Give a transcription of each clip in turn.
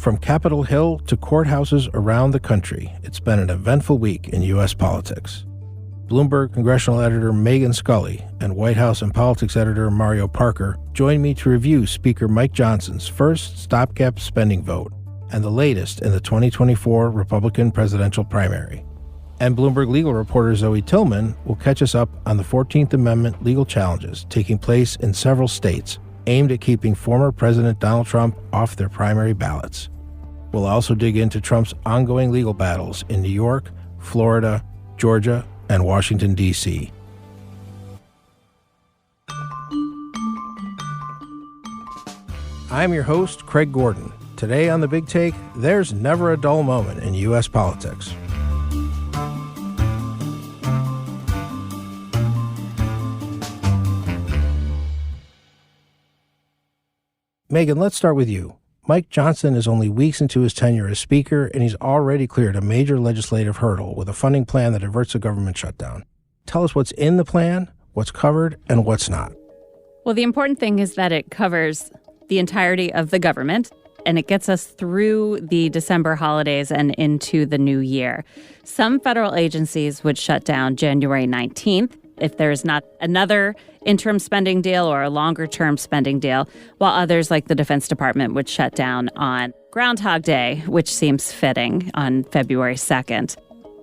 From Capitol Hill to courthouses around the country, it's been an eventful week in U.S. politics. Bloomberg Congressional editor Megan Scully and White House and politics editor Mario Parker joined me to review Speaker Mike Johnson's first stopgap spending vote and the latest in the 2024 Republican presidential primary. And Bloomberg legal reporter Zoe Tillman will catch us up on the 14th Amendment legal challenges taking place in several states aimed at keeping former President Donald Trump off their primary ballots. We'll also dig into Trump's ongoing legal battles in New York, Florida, Georgia, and Washington, D.C. I'm your host, Craig Gordon. Today on The Big Take, there's never a dull moment in U.S. politics. Megan, let's start with you. Mike Johnson is only weeks into his tenure as Speaker, and he's already cleared a major legislative hurdle with a funding plan that averts a government shutdown. Tell us what's in the plan, what's covered, and what's not. Well, the important thing is that it covers the entirety of the government, and it gets us through the December holidays and into the new year. Some federal agencies would shut down January 19th if there's not another interim spending deal or a longer-term spending deal, while others, like the Defense Department, would shut down on Groundhog Day, which seems fitting, on February 2nd.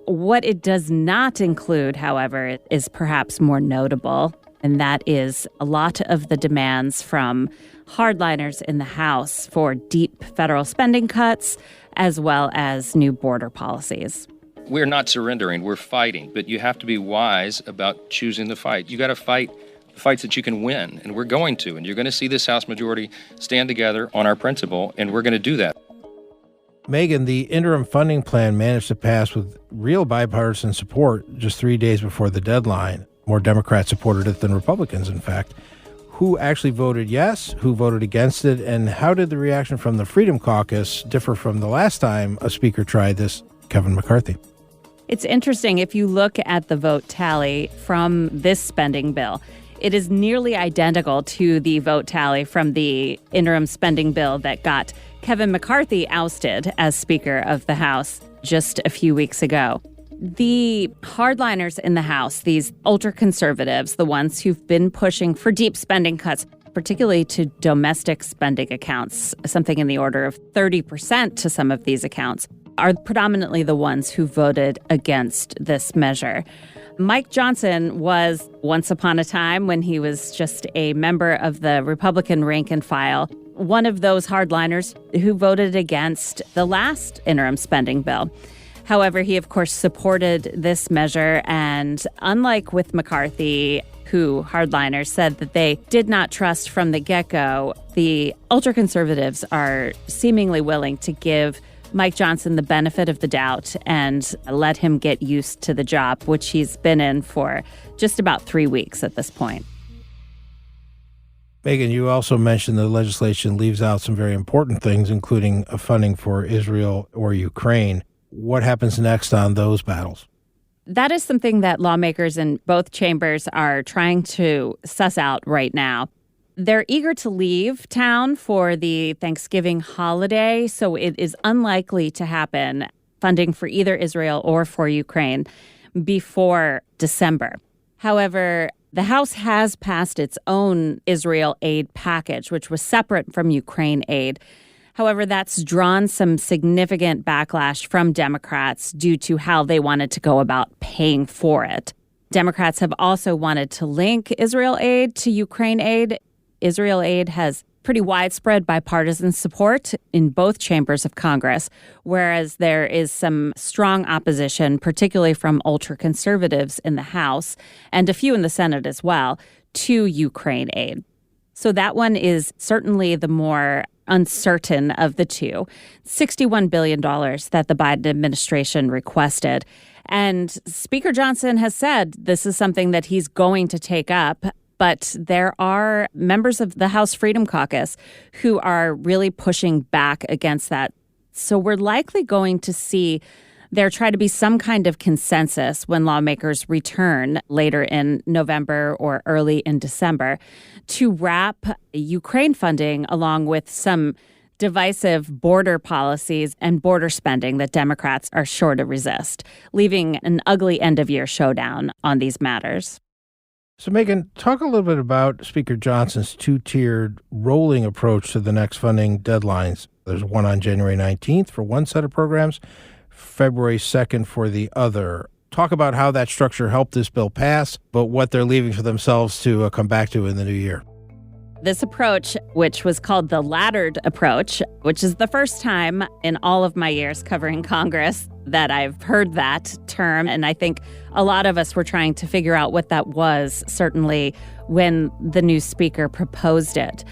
What it does not include, however, is perhaps more notable, and that is a lot of the demands from hardliners in the House for deep federal spending cuts, as well as new border policies. We're not surrendering, we're fighting, but you have to be wise about choosing the fight. You got to fight the fights that you can win, and we're going to, and you're going to see this House majority stand together on our principle, and we're going to do that. Megan, the interim funding plan managed to pass with real bipartisan support just 3 days before the deadline. More Democrats supported it than Republicans, in fact. Who actually voted yes? Who voted against it? And how did the reaction from the Freedom Caucus differ from the last time a speaker tried this, Kevin McCarthy? It's interesting. If you look at the vote tally from this spending bill, it is nearly identical to the vote tally from the interim spending bill that got Kevin McCarthy ousted as Speaker of the House just a few weeks ago. The hardliners in the House, these ultra-conservatives, the ones who've been pushing for deep spending cuts, particularly to domestic spending accounts, something in the order of 30% to some of these accounts, are predominantly the ones who voted against this measure. Mike Johnson was, once upon a time, when he was just a member of the Republican rank and file, one of those hardliners who voted against the last interim spending bill. However, he, of course, supported this measure, and unlike with McCarthy, who hardliners said that they did not trust from the get-go, the ultra-conservatives are seemingly willing to give Mike Johnson the benefit of the doubt and let him get used to the job, which he's been in for just about 3 weeks at this point. Megan, you also mentioned the legislation leaves out some very important things, including funding for Israel or Ukraine. What happens next on those battles? That is something that lawmakers in both chambers are trying to suss out right now. They're eager to leave town for the Thanksgiving holiday, so it is unlikely to happen, funding for either Israel or for Ukraine, before December. However, the House has passed its own Israel aid package, which was separate from Ukraine aid. However, that's drawn some significant backlash from Democrats due to how they wanted to go about paying for it. Democrats have also wanted to link Israel aid to Ukraine aid. Israel aid has pretty widespread bipartisan support in both chambers of Congress, whereas there is some strong opposition, particularly from ultra-conservatives in the House and a few in the Senate as well, to Ukraine aid. So that one is certainly the more uncertain of the two. $61 billion that the Biden administration requested. And Speaker Johnson has said this is something that he's going to take up. But there are members of the House Freedom Caucus who are really pushing back against that. So we're likely going to see there try to be some kind of consensus when lawmakers return later in November or early in December to wrap Ukraine funding along with some divisive border policies and border spending that Democrats are sure to resist, leaving an ugly end-of-year showdown on these matters. So, Megan, talk a little bit about Speaker Johnson's two-tiered rolling approach to the next funding deadlines. There's one on January 19th for one set of programs, February 2nd for the other. Talk about how that structure helped this bill pass, but what they're leaving for themselves to come back to in the new year. This approach, which was called the laddered approach, which is the first time in all of my years covering Congress that I've heard that term. And I think a lot of us were trying to figure out what that was, certainly when the new speaker proposed it.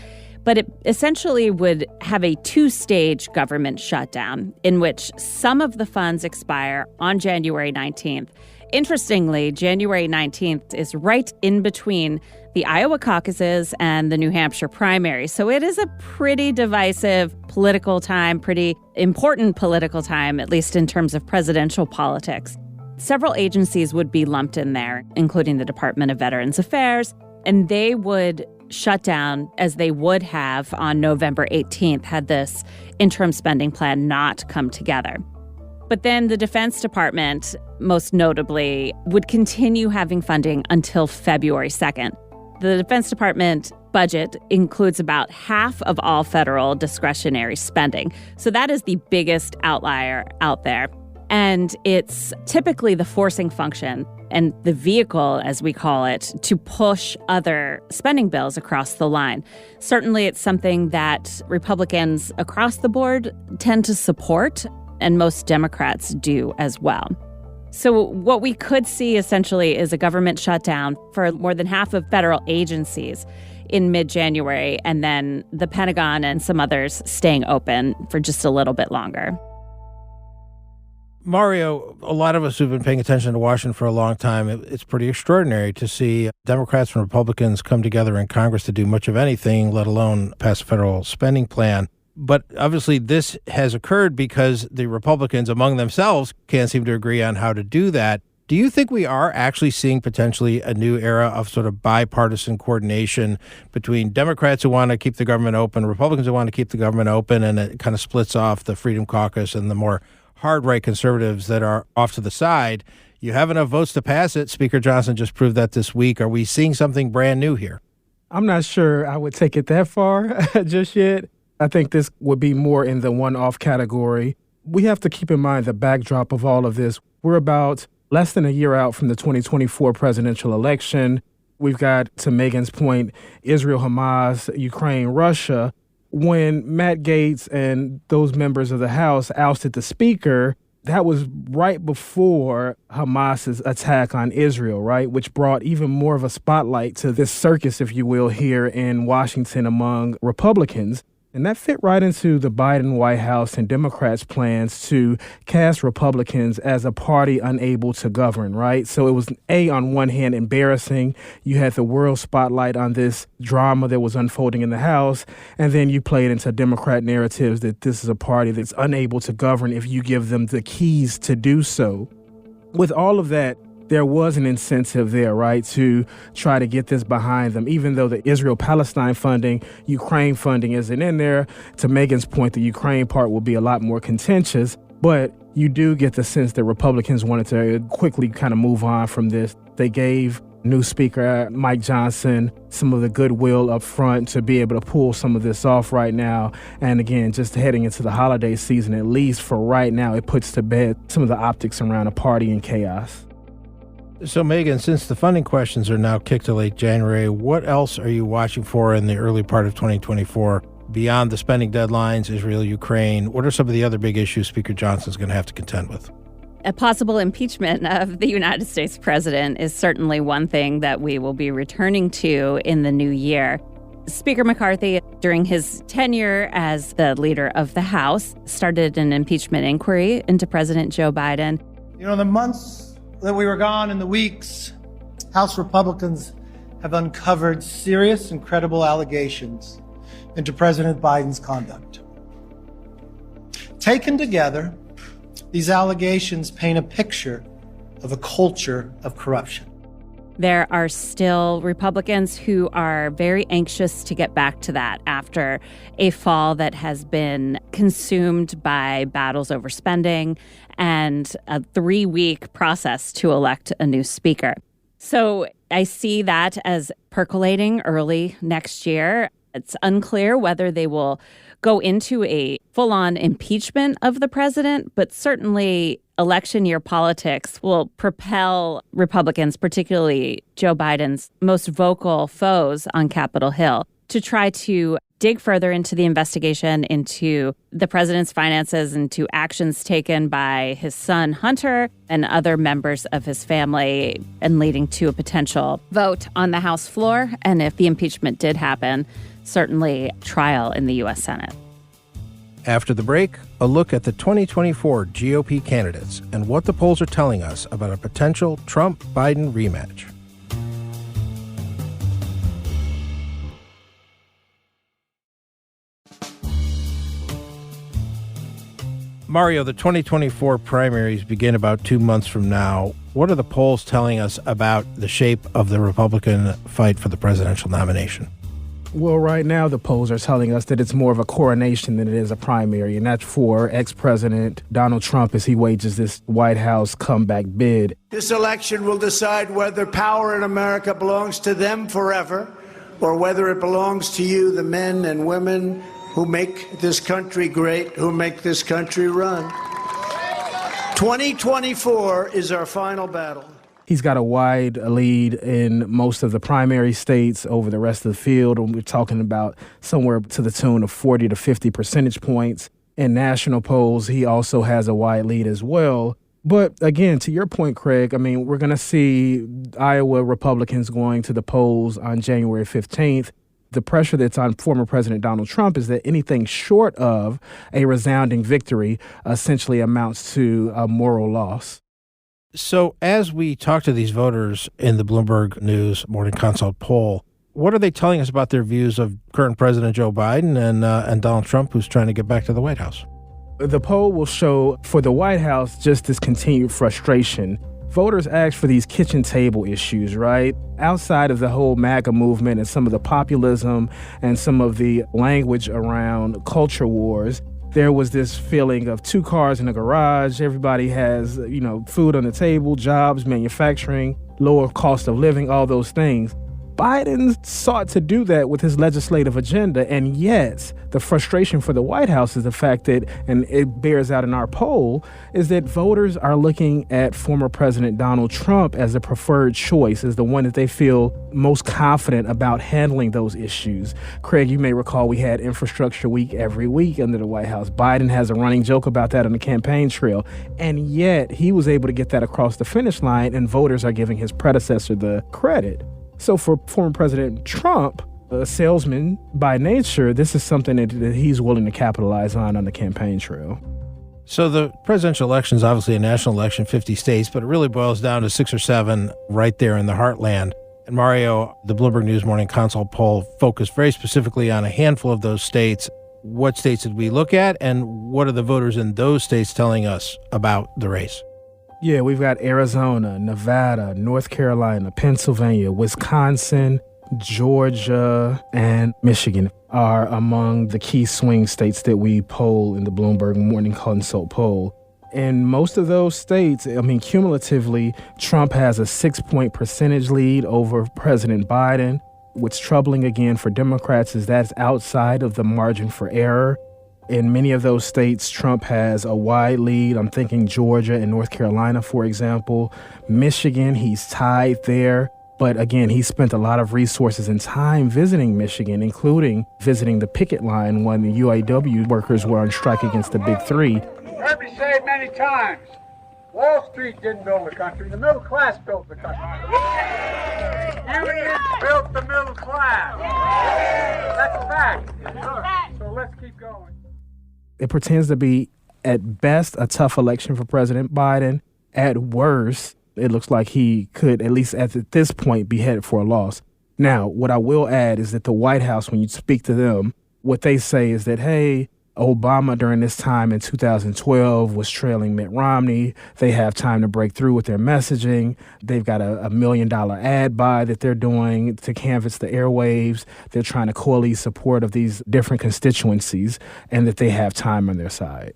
But it essentially would have a two-stage government shutdown in which some of the funds expire on January 19th. Interestingly, January 19th is right in between the Iowa caucuses and the New Hampshire primary. So it is a pretty divisive political time, pretty important political time, at least in terms of presidential politics. Several agencies would be lumped in there, including the Department of Veterans Affairs, and they would shut down as they would have on November 18th had this interim spending plan not come together. But then the Defense Department, most notably, would continue having funding until February 2nd. The Defense Department budget includes about half of all federal discretionary spending. So that is the biggest outlier out there. And it's typically the forcing function and the vehicle, as we call it, to push other spending bills across the line. Certainly, it's something that Republicans across the board tend to support, and most Democrats do as well. So what we could see essentially is a government shutdown for more than half of federal agencies in mid-January, and then the Pentagon and some others staying open for just a little bit longer. Mario, a lot of us who've been paying attention to Washington for a long time, it's pretty extraordinary to see Democrats and Republicans come together in Congress to do much of anything, let alone pass a federal spending plan. But obviously this has occurred because the Republicans among themselves can't seem to agree on how to do that. Do you think we are actually seeing potentially a new era of sort of bipartisan coordination between Democrats who want to keep the government open, Republicans who want to keep the government open, and it kind of splits off the Freedom Caucus and the more hard-right conservatives that are off to the side? You have enough votes to pass it. Speaker Johnson just proved that this week. Are we seeing something brand new here? I'm not sure I would take it that far just yet. I think this would be more in the one-off category. We have to keep in mind the backdrop of all of this. We're about less than a year out from the 2024 presidential election. We've got, to Megan's point, Israel, Hamas, Ukraine, Russia. When Matt Gaetz and those members of the House ousted the speaker, that was right before Hamas's attack on Israel, right? Which brought even more of a spotlight to this circus, if you will, here in Washington among Republicans. And that fit right into the Biden White House and Democrats' plans to cast Republicans as a party unable to govern, right? So it was, on one hand, embarrassing. You had the world spotlight on this drama that was unfolding in the House, and then you played into Democrat narratives that this is a party that's unable to govern if you give them the keys to do so. With all of that, there was an incentive there, right, to try to get this behind them, even though the Israel-Palestine funding, Ukraine funding isn't in there. To Megan's point, the Ukraine part will be a lot more contentious, but you do get the sense that Republicans wanted to quickly kind of move on from this. They gave new Speaker Mike Johnson some of the goodwill up front to be able to pull some of this off right now. And again, just heading into the holiday season, at least for right now, it puts to bed some of the optics around a party in chaos. So, Megan, since the funding questions are now kicked to late January, what else are you watching for in the early part of 2024 beyond the spending deadlines, Israel, Ukraine? What are some of the other big issues Speaker Johnson's going to have to contend with? A possible impeachment of the United States president is certainly one thing that we will be returning to in the new year. Speaker McCarthy, during his tenure as the leader of the House, started an impeachment inquiry into President Joe Biden. You know, the months that we were gone and the weeks, House Republicans have uncovered serious and credible allegations into President Biden's conduct. Taken together, these allegations paint a picture of a culture of corruption. There are still Republicans who are very anxious to get back to that after a fall that has been consumed by battles over spending and a 3-week process to elect a new speaker. So I see that as percolating early next year. It's unclear whether they will go into a full-on impeachment of the president, but certainly election year politics will propel Republicans, particularly Joe Biden's most vocal foes on Capitol Hill, to try to dig further into the investigation into the president's finances and to actions taken by his son, Hunter, and other members of his family, and leading to a potential vote on the House floor. And if the impeachment did happen, certainly trial in the U.S. Senate. After the break, a look at the 2024 GOP candidates and what the polls are telling us about a potential Trump-Biden rematch. Mario, the 2024 primaries begin about 2 months from now. What are the polls telling us about the shape of the Republican fight for the presidential nomination? Well, right now, the polls are telling us that it's more of a coronation than it is a primary, and that's for ex-President Donald Trump as he wages this White House comeback bid. This election will decide whether power in America belongs to them forever or whether it belongs to you, the men and women who make this country great, who make this country run. 2024 is our final battle. He's got a wide lead in most of the primary states over the rest of the field. And we're talking about somewhere to the tune of 40 to 50 percentage points. In national polls, he also has a wide lead as well. But again, to your point, Craig, I mean, we're going to see Iowa Republicans going to the polls on January 15th. The pressure that's on former President Donald Trump is that anything short of a resounding victory essentially amounts to a moral loss. So as we talk to these voters in the Bloomberg News Morning Consult poll, what are they telling us about their views of current President Joe Biden and Donald Trump, who's trying to get back to the White House? The poll will show for the White House just this continued frustration. Voters ask for these kitchen table issues, right? Outside of the whole MAGA movement and some of the populism and some of the language around culture wars, there was this feeling of 2 cars in a garage. Everybody has, food on the table, jobs, manufacturing, lower cost of living, all those things. Biden sought to do that with his legislative agenda, and yet the frustration for the White House is the fact that, and it bears out in our poll, is that voters are looking at former President Donald Trump as a preferred choice, as the one that they feel most confident about handling those issues. Craig, you may recall we had Infrastructure Week every week under the White House. Biden has a running joke about that on the campaign trail, and yet he was able to get that across the finish line, and voters are giving his predecessor the credit. So for former President Trump, a salesman by nature, this is something that he's willing to capitalize on the campaign trail. So the presidential election is obviously a national election, 50 states, but it really boils down to 6 or 7 right there in the heartland. And Mario, the Bloomberg News Morning Consult poll focused very specifically on a handful of those states. What states did we look at, and what are the voters in those states telling us about the race? Yeah, we've got Arizona, Nevada, North Carolina, Pennsylvania, Wisconsin, Georgia, and Michigan are among the key swing states that we poll in the Bloomberg Morning Consult poll. In most of those states, cumulatively, Trump has a 6-point percentage lead over President Biden. What's troubling again for Democrats is that's outside of the margin for error. In many of those states, Trump has a wide lead. I'm thinking Georgia and North Carolina, for example. Michigan, he's tied there. But again, he spent a lot of resources and time visiting Michigan, including visiting the picket line when the UAW workers were on strike against the Big Three. Heard me say it many times. Wall Street didn't build the country. The middle class built the country. Unions built the middle class. That's a fact. So let's keep going. It pretends to be, at best, a tough election for President Biden. At worst, it looks like he could, at least at this point, be headed for a loss. Now, what I will add is that the White House, when you speak to them, what they say is that, hey, Obama during this time in 2012 was trailing Mitt Romney. They have time to break through with their messaging. They've got a $1 million ad buy that they're doing to canvass the airwaves. They're trying to coalesce support of these different constituencies, and that they have time on their side.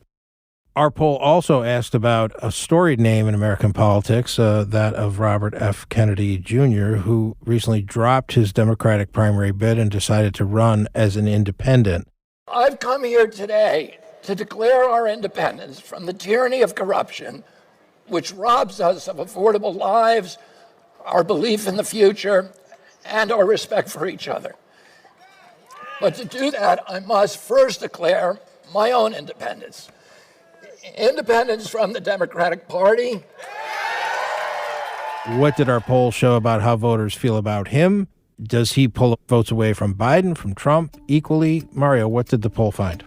Our poll also asked about a storied name in American politics, that of Robert F. Kennedy Jr., who recently dropped his Democratic primary bid and decided to run as an independent. I've come here today to declare our independence from the tyranny of corruption, which robs us of affordable lives, our belief in the future, and our respect for each other. But to do that, I must first declare my own independence. Independence from the Democratic Party. What did our poll show about how voters feel about him? Does he pull votes away from Biden, from Trump, equally? Mario, what did the poll find?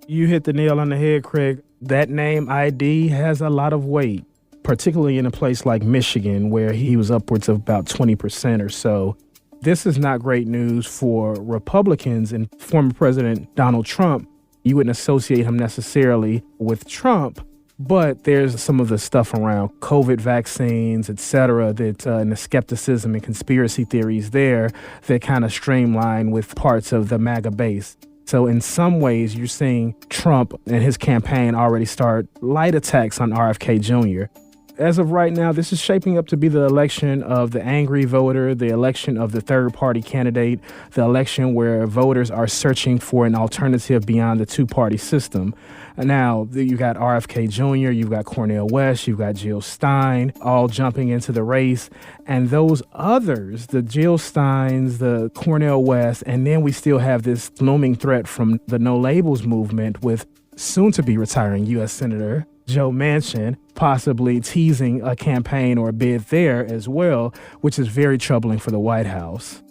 You hit the nail on the head, Craig. That name ID has a lot of weight, particularly in a place like Michigan, where he was upwards of about 20% or so. This is not great news for Republicans, and former President Donald Trump. You wouldn't associate him necessarily with Trump, but there's some of the stuff around COVID vaccines, et cetera, that and the skepticism and conspiracy theories there that kind of streamline with parts of the MAGA base. So in some ways, you're seeing Trump and his campaign already start light attacks on RFK Jr. As of right now, this is shaping up to be the election of the angry voter, the election of the third-party candidate, the election where voters are searching for an alternative beyond the two-party system. Now, you got RFK Jr., you've got Cornel West, you've got Jill Stein, all jumping into the race. And those others, the Jill Steins, the Cornel West, and then we still have this looming threat from the No Labels movement with soon-to-be retiring U.S. Senator Joe Manchin possibly teasing a campaign or a bid there as well, which is very troubling for the White House.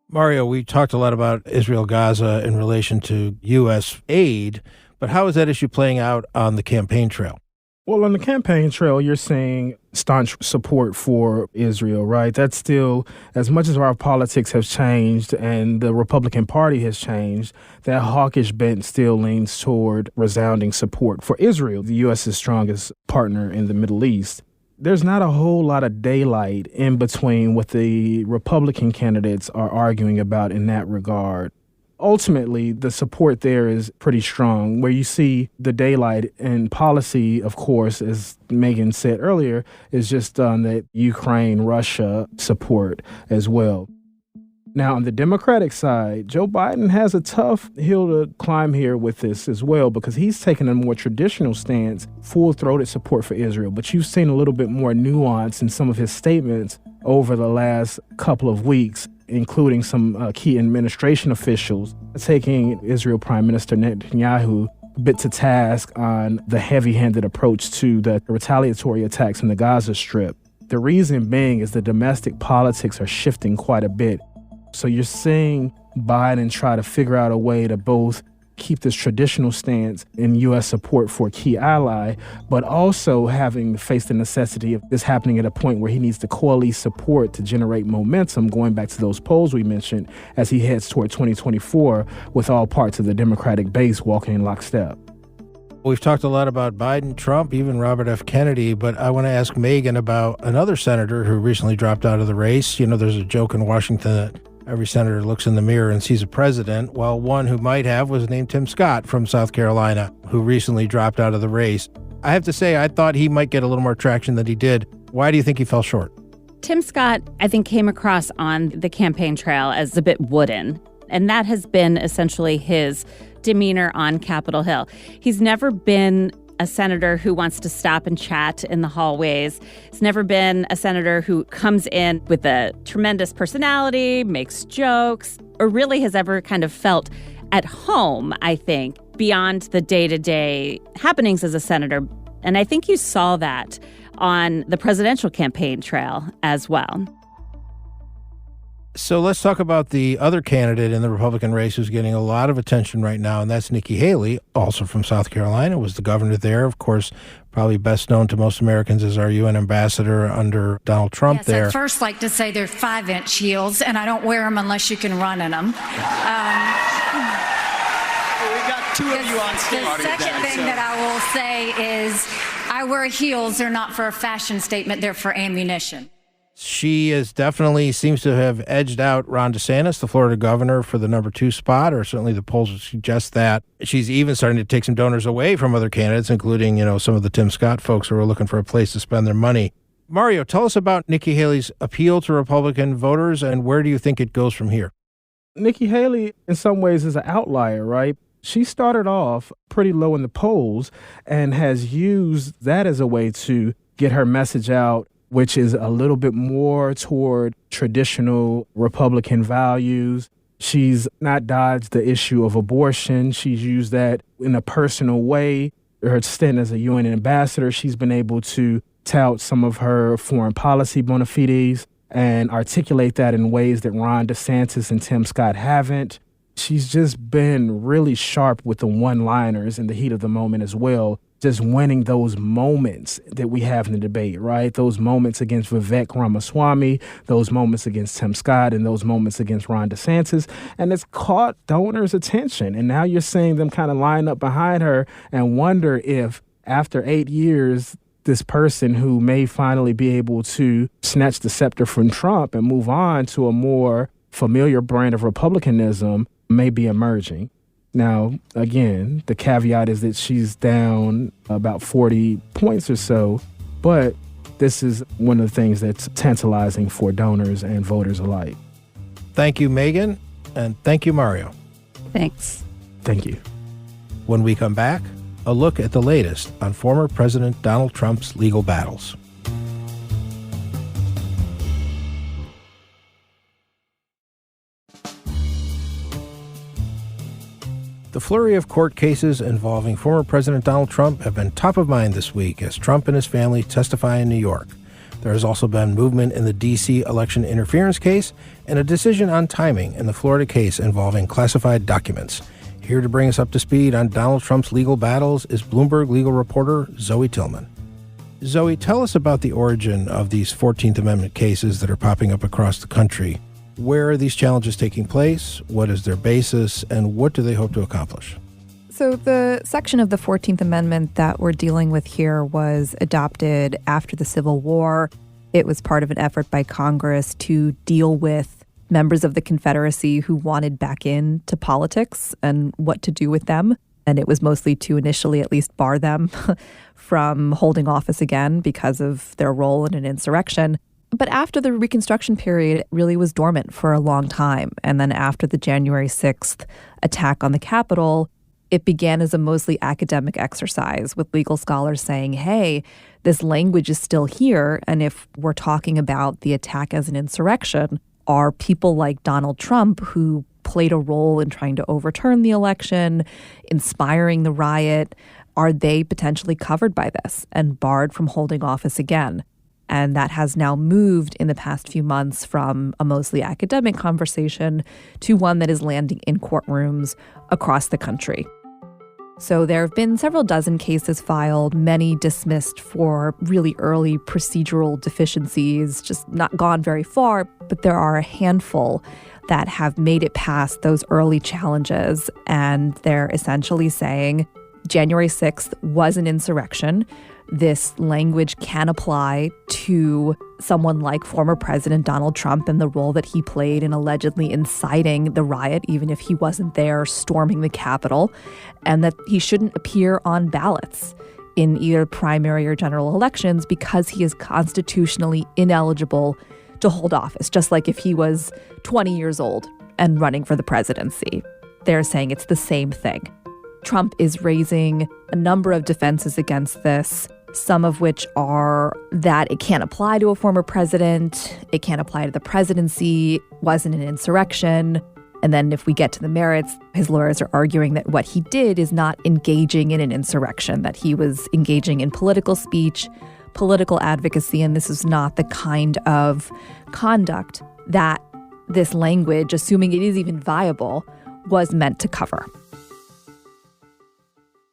Mario, we talked a lot about Israel-Gaza in relation to U.S. aid, but how is that issue playing out on the campaign trail? Well, on the campaign trail, you're seeing staunch support for Israel, right? That's still, as much as our politics have changed and the Republican Party has changed, that hawkish bent still leans toward resounding support for Israel, the U.S.'s strongest partner in the Middle East. There's not a whole lot of daylight in between what the Republican candidates are arguing about in that regard. Ultimately, the support there is pretty strong. Where you see the daylight in policy, of course, as Megan said earlier, is just on the Ukraine-Russia support as well. Now, on the Democratic side, Joe Biden has a tough hill to climb here with this as well, because he's taken a more traditional stance, full-throated support for Israel. But you've seen a little bit more nuance in some of his statements over the last couple of weeks, including some key administration officials taking Israel Prime Minister Netanyahu a bit to task on the heavy-handed approach to the retaliatory attacks in the Gaza Strip. The reason being is the domestic politics are shifting quite a bit. So you're seeing Biden try to figure out a way to both keep this traditional stance in U.S. support for a key ally, but also having to face the necessity of this happening at a point where he needs to coalesce support to generate momentum, going back to those polls we mentioned, as he heads toward 2024 with all parts of the Democratic base walking in lockstep. We've talked a lot about Biden, Trump, even Robert F. Kennedy, but I want to ask Megan about another senator who recently dropped out of the race. You know, there's a joke in Washington that every senator looks in the mirror and sees a president. Well, one who might have was named Tim Scott from South Carolina, who recently dropped out of the race. I have to say, I thought he might get a little more traction than he did. Why do you think he fell short? Tim Scott, I think, came across on the campaign trail as a bit wooden, and that has been essentially his demeanor on Capitol Hill. He's never been a senator who wants to stop and chat in the hallways. He's never been a senator who comes in with a tremendous personality, makes jokes, or really has ever kind of felt at home, I think, beyond the day-to-day happenings as a senator. And I think you saw that on the presidential campaign trail as well. So let's talk about the other candidate in the Republican race who's getting a lot of attention right now, and that's Nikki Haley, also from South Carolina, was the governor there. Of course, probably best known to most Americans as our UN ambassador under Donald Trump there. I'd first like to say they're 5-inch heels, and I don't wear them unless you can run in them. We got two of you on stage. The second thing that I will say is I wear heels. They're not for a fashion statement. They're for ammunition. She is definitely seems to have edged out Ron DeSantis, the Florida governor, for the number 2 spot, or certainly the polls would suggest that. She's even starting to take some donors away from other candidates, including, some of the Tim Scott folks who are looking for a place to spend their money. Mario, tell us about Nikki Haley's appeal to Republican voters, and where do you think it goes from here? Nikki Haley, in some ways, is an outlier, right? She started off pretty low in the polls and has used that as a way to get her message out, which is a little bit more toward traditional Republican values. She's not dodged the issue of abortion. She's used that in a personal way. Her stint as a UN ambassador, she's been able to tout some of her foreign policy bona fides and articulate that in ways that Ron DeSantis and Tim Scott haven't. She's just been really sharp with the one-liners in the heat of the moment as well, just winning those moments that we have in the debate, right? Those moments against Vivek Ramaswamy, those moments against Tim Scott, and those moments against Ron DeSantis. And it's caught donors' attention. And now you're seeing them kind of line up behind her and wonder if, after 8 years, this person who may finally be able to snatch the scepter from Trump and move on to a more familiar brand of republicanism may be emerging. Now, again, the caveat is that she's down about 40 points or so, but this is one of the things that's tantalizing for donors and voters alike. Thank you, Megan, and thank you, Mario. Thanks. Thank you. When we come back, a look at the latest on former President Donald Trump's legal battles. The flurry of court cases involving former President Donald Trump have been top of mind this week as Trump and his family testify in New York. There has also been movement in the D.C. election interference case and a decision on timing in the Florida case involving classified documents. Here to bring us up to speed on Donald Trump's legal battles is Bloomberg legal reporter Zoe Tillman. Zoe, tell us about the origin of these 14th Amendment cases that are popping up across the country. Where are these challenges taking place? What is their basis? And what do they hope to accomplish? So the section of the 14th Amendment that we're dealing with here was adopted after the Civil War. It was part of an effort by Congress to deal with members of the Confederacy who wanted back into politics and what to do with them. And it was mostly to initially at least bar them from holding office again because of their role in an insurrection. But after the Reconstruction period, it really was dormant for a long time. And then after the January 6th attack on the Capitol, it began as a mostly academic exercise with legal scholars saying, hey, this language is still here. And if we're talking about the attack as an insurrection, are people like Donald Trump, who played a role in trying to overturn the election, inspiring the riot, are they potentially covered by this and barred from holding office again? And that has now moved in the past few months from a mostly academic conversation to one that is landing in courtrooms across the country. So there have been several dozen cases filed, many dismissed for really early procedural deficiencies, just not gone very far. But there are a handful that have made it past those early challenges. And they're essentially saying January 6th was an insurrection. This language can apply to someone like former President Donald Trump and the role that he played in allegedly inciting the riot, even if he wasn't there storming the Capitol, and that he shouldn't appear on ballots in either primary or general elections because he is constitutionally ineligible to hold office, just like if he was 20 years old and running for the presidency. They're saying it's the same thing. Trump is raising a number of defenses against this, some of which are that it can't apply to a former president, it can't apply to the presidency, wasn't an insurrection. And then if we get to the merits, his lawyers are arguing that what he did is not engaging in an insurrection, that he was engaging in political speech, political advocacy, and this is not the kind of conduct that this language, assuming it is even viable, was meant to cover.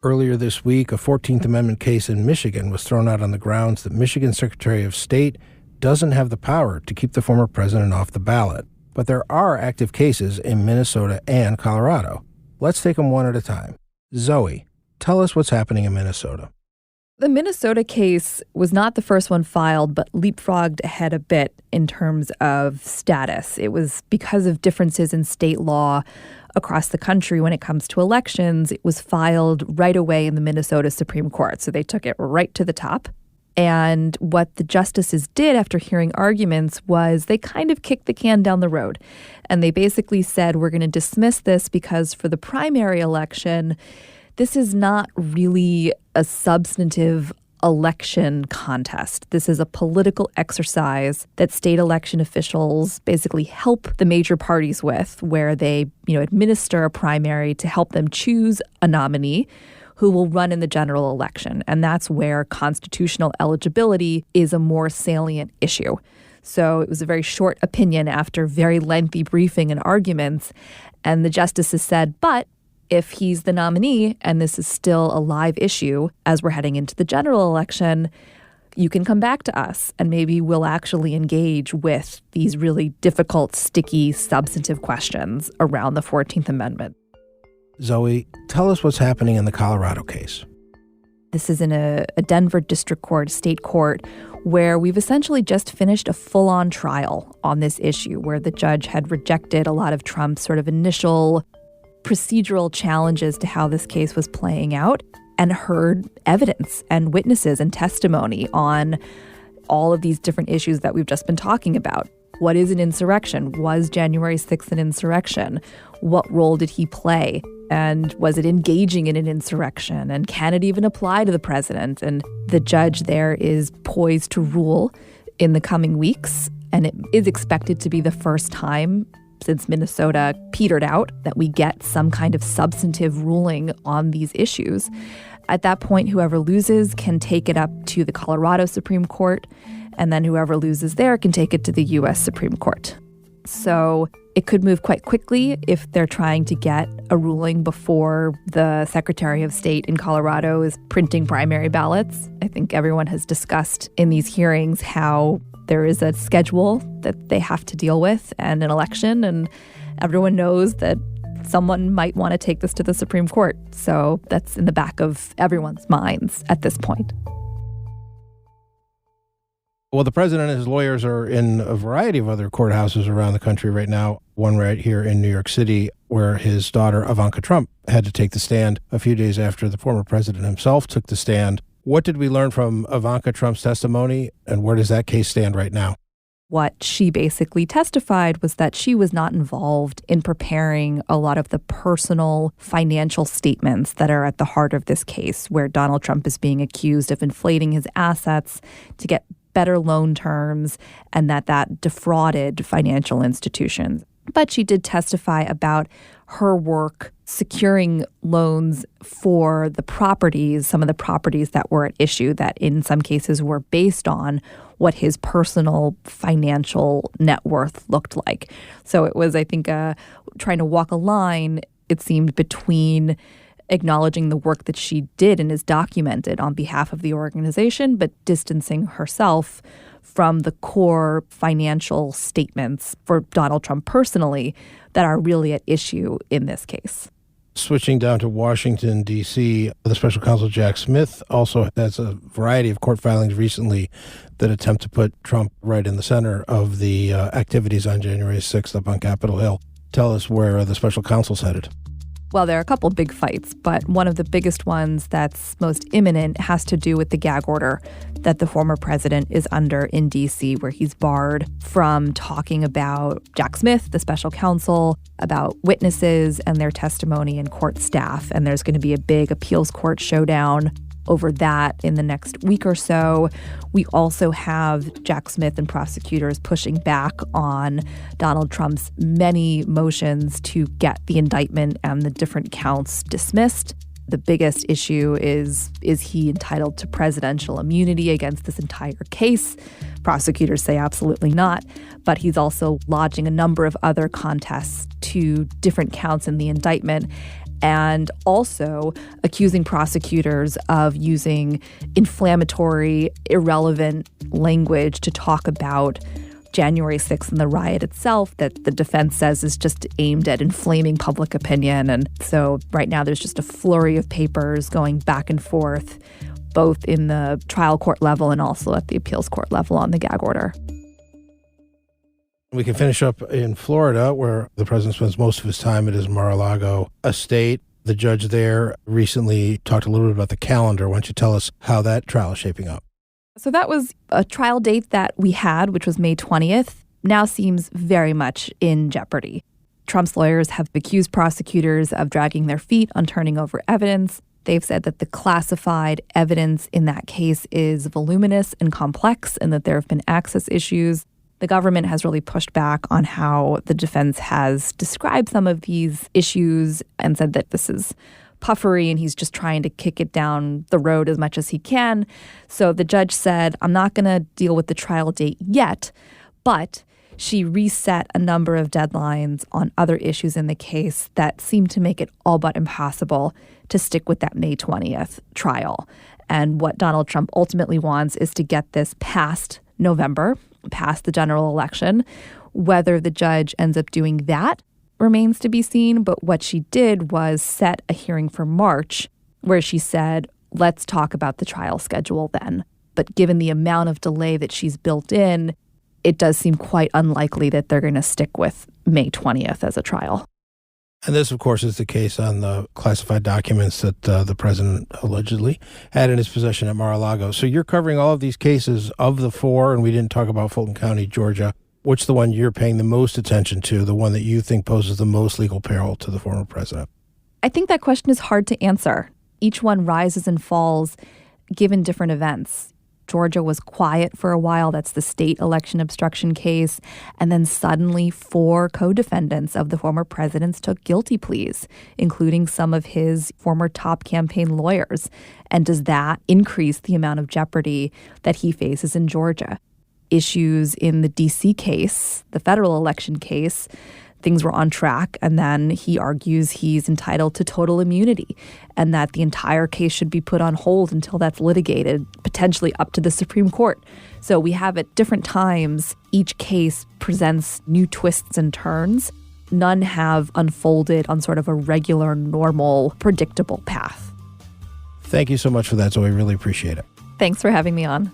Earlier this week, a 14th Amendment case in Michigan was thrown out on the grounds that Michigan Secretary of State doesn't have the power to keep the former president off the ballot. But there are active cases in Minnesota and Colorado. Let's take them one at a time. Zoe, tell us what's happening in Minnesota. The Minnesota case was not the first one filed, but leapfrogged ahead a bit in terms of status. It was because of differences in state law across the country when it comes to elections. It was filed right away in the Minnesota Supreme Court. So they took it right to the top. And what the justices did after hearing arguments was they kind of kicked the can down the road. And they basically said, we're going to dismiss this because for the primary election, this is not really a substantive election contest. This is a political exercise that state election officials basically help the major parties with, where they, administer a primary to help them choose a nominee who will run in the general election. And that's where constitutional eligibility is a more salient issue. So it was a very short opinion after very lengthy briefing and arguments. And the justices said, but if he's the nominee and this is still a live issue as we're heading into the general election, you can come back to us and maybe we'll actually engage with these really difficult, sticky, substantive questions around the 14th Amendment. Zoe, tell us what's happening in the Colorado case. This is in a Denver district court, state court, where we've essentially just finished a full-on trial on this issue, where the judge had rejected a lot of Trump's sort of initial procedural challenges to how this case was playing out and heard evidence and witnesses and testimony on all of these different issues that we've just been talking about. What is an insurrection? Was January 6th an insurrection? What role did he play? And was it engaging in an insurrection? And can it even apply to the president? And the judge there is poised to rule in the coming weeks. And it is expected to be the first time since Minnesota petered out that we get some kind of substantive ruling on these issues. At that point, whoever loses can take it up to the Colorado Supreme Court, and then whoever loses there can take it to the U.S. Supreme Court. So it could move quite quickly if they're trying to get a ruling before the Secretary of State in Colorado is printing primary ballots. I think everyone has discussed in these hearings how there is a schedule that they have to deal with and an election, and everyone knows that someone might want to take this to the Supreme Court. So that's in the back of everyone's minds at this point. Well, the president and his lawyers are in a variety of other courthouses around the country right now. One right here in New York City, where his daughter, Ivanka Trump, had to take the stand a few days after the former president himself took the stand. What did we learn from Ivanka Trump's testimony, and where does that case stand right now? What she basically testified was that she was not involved in preparing a lot of the personal financial statements that are at the heart of this case, where Donald Trump is being accused of inflating his assets to get better loan terms, and that defrauded financial institutions. But she did testify about her work securing loans for the properties, some of the properties that were at issue that in some cases were based on what his personal financial net worth looked like. So it was, I think, trying to walk a line, it seemed, between acknowledging the work that she did and is documented on behalf of the organization, but distancing herself from the core financial statements for Donald Trump personally that are really at issue in this case. Switching down to Washington, D.C., the special counsel Jack Smith also has a variety of court filings recently that attempt to put Trump right in the center of the activities on January 6th up on Capitol Hill. Tell us where the special counsel's headed. Well, there are a couple big fights, but one of the biggest ones that's most imminent has to do with the gag order that the former president is under in D.C., where he's barred from talking about Jack Smith, the special counsel, about witnesses and their testimony and court staff. And there's going to be a big appeals court showdown over that in the next week or so. We also have Jack Smith and prosecutors pushing back on Donald Trump's many motions to get the indictment and the different counts dismissed. The biggest issue is he entitled to presidential immunity against this entire case? Prosecutors say absolutely not, but he's also lodging a number of other contests to different counts in the indictment, and also accusing prosecutors of using inflammatory, irrelevant language to talk about January 6th and the riot itself that the defense says is just aimed at inflaming public opinion. And so right now there's just a flurry of papers going back and forth, both in the trial court level and also at the appeals court level on the gag order. We can finish up in Florida, where the president spends most of his time at his Mar-a-Lago estate. The judge there recently talked a little bit about the calendar. Why don't you tell us how that trial is shaping up? So that was a trial date that we had, which was May 20th, now seems very much in jeopardy. Trump's lawyers have accused prosecutors of dragging their feet on turning over evidence. They've said that the classified evidence in that case is voluminous and complex and that there have been access issues. The government has really pushed back on how the defense has described some of these issues and said that this is puffery and he's just trying to kick it down the road as much as he can. So the judge said, I'm not going to deal with the trial date yet, but she reset a number of deadlines on other issues in the case that seemed to make it all but impossible to stick with that May 20th trial. And what Donald Trump ultimately wants is to get this past November, past the general election. Whether the judge ends up doing that remains to be seen, but what she did was set a hearing for March where she said, let's talk about the trial schedule then. But given the amount of delay that she's built in, it does seem quite unlikely that they're going to stick with May 20th as a trial. And this, of course, is the case on the classified documents that the president allegedly had in his possession at Mar-a-Lago. So you're covering all of these cases of the four, and we didn't talk about Fulton County, Georgia. Which the one you're paying the most attention to, the one that you think poses the most legal peril to the former president? I think that question is hard to answer. Each one rises and falls given different events. Georgia was quiet for a while. That's the state election obstruction case. And then suddenly 4 co-defendants of the former presidents took guilty pleas, including some of his former top campaign lawyers. And does that increase the amount of jeopardy that he faces in Georgia? Issues in the D.C. case, the federal election case, things were on track, and then he argues he's entitled to total immunity and that the entire case should be put on hold until that's litigated, potentially up to the Supreme Court. So we have at different times, each case presents new twists and turns. None have unfolded on sort of a regular, normal, predictable path. Thank you so much for that, Zoe. Really appreciate it. Thanks for having me on.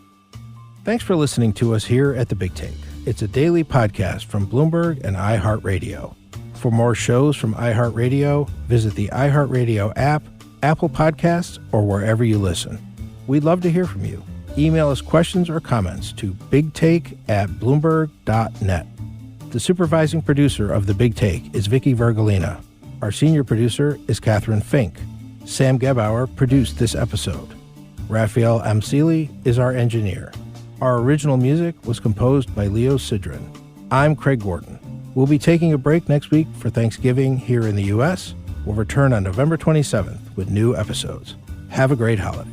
Thanks for listening to us here at The Big Take. It's a daily podcast from Bloomberg and iHeartRadio. For more shows from iHeartRadio, visit the iHeartRadio app, Apple Podcasts, or wherever you listen. We'd love to hear from you. Email us questions or comments to bigtake@bloomberg.net. The supervising producer of The Big Take is Vicky Vergolina. Our senior producer is Catherine Fink. Sam Gebauer produced this episode. Raphael Amsili is our engineer. Our original music was composed by Leo Sidran. I'm Craig Gordon. We'll be taking a break next week for Thanksgiving here in the U.S. We'll return on November 27th with new episodes. Have a great holiday.